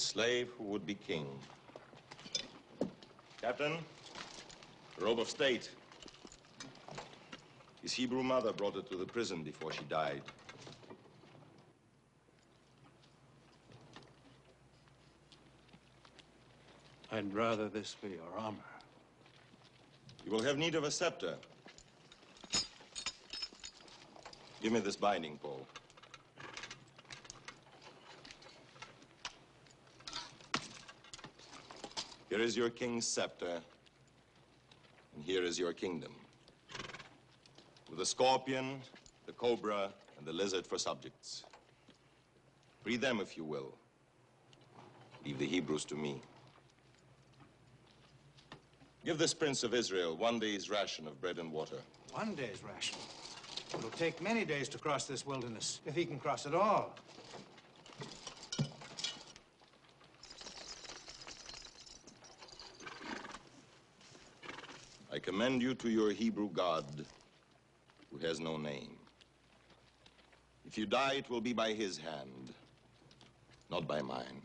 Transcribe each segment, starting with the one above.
slave who would be king. Captain, the robe of state. His Hebrew mother brought it to the prison before she died. I'd rather this be your armor. You will have need of a scepter. Give me this binding pole. Here is your king's scepter, and here is your kingdom. With the scorpion, the cobra, and the lizard for subjects. Free them if you will. Leave the Hebrews to me. Give this prince of Israel 1 day's ration of bread and water. 1 day's ration? It'll take many days to cross this wilderness, if he can cross it all. I commend you to your Hebrew God, who has no name. If you die, it will be by his hand, not by mine.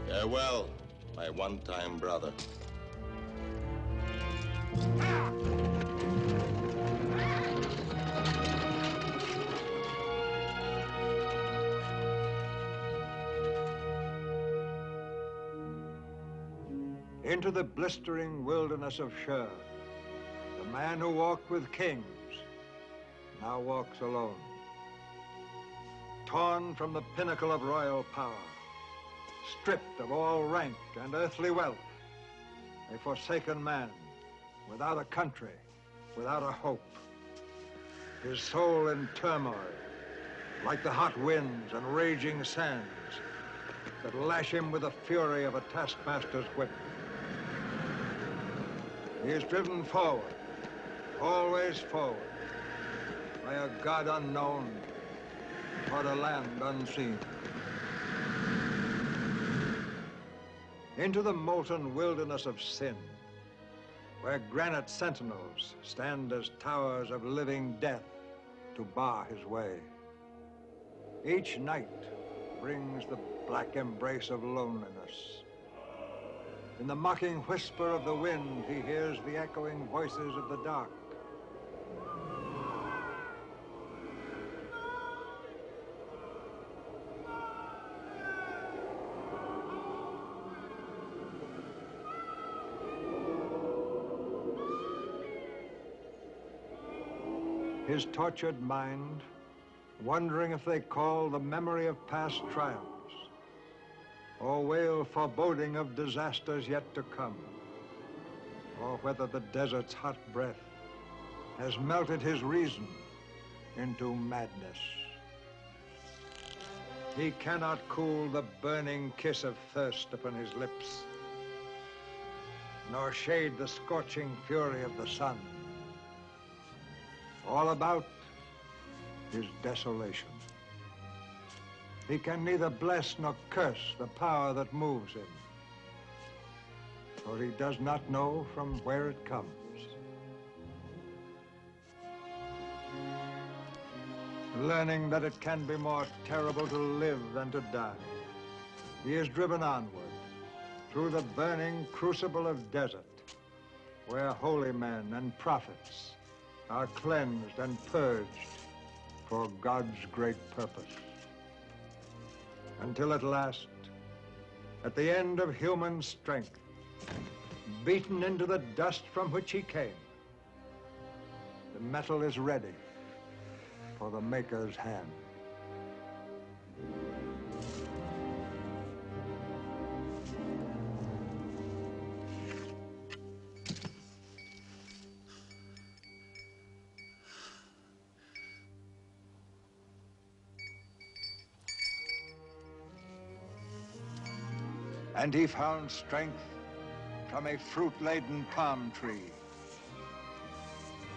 Farewell, my one-time brother. Into the blistering wilderness of Shur, the man who walked with kings now walks alone. Torn from the pinnacle of royal power, stripped of all rank and earthly wealth, a forsaken man, without a country, without a hope. His soul in turmoil, like the hot winds and raging sands that lash him with the fury of a taskmaster's whip. He is driven forward, always forward, by a God unknown toward a land unseen. Into the molten wilderness of sin, where granite sentinels stand as towers of living death to bar his way. Each night brings the black embrace of loneliness. In the mocking whisper of the wind, he hears the echoing voices of the dark. His tortured mind, wondering if they call the memory of past triumphs, or wail foreboding of disasters yet to come, or whether the desert's hot breath has melted his reason into madness. He cannot cool the burning kiss of thirst upon his lips, nor shade the scorching fury of the sun. All about is desolation. He can neither bless nor curse the power that moves him, for he does not know from where it comes. Learning that it can be more terrible to live than to die, he is driven onward through the burning crucible of desert, where holy men and prophets are cleansed and purged for God's great purpose. Until at last, at the end of human strength, beaten into the dust from which he came, the metal is ready for the Maker's hand. And he found strength from a fruit-laden palm tree,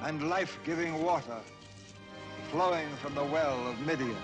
and life-giving water flowing from the well of Midian.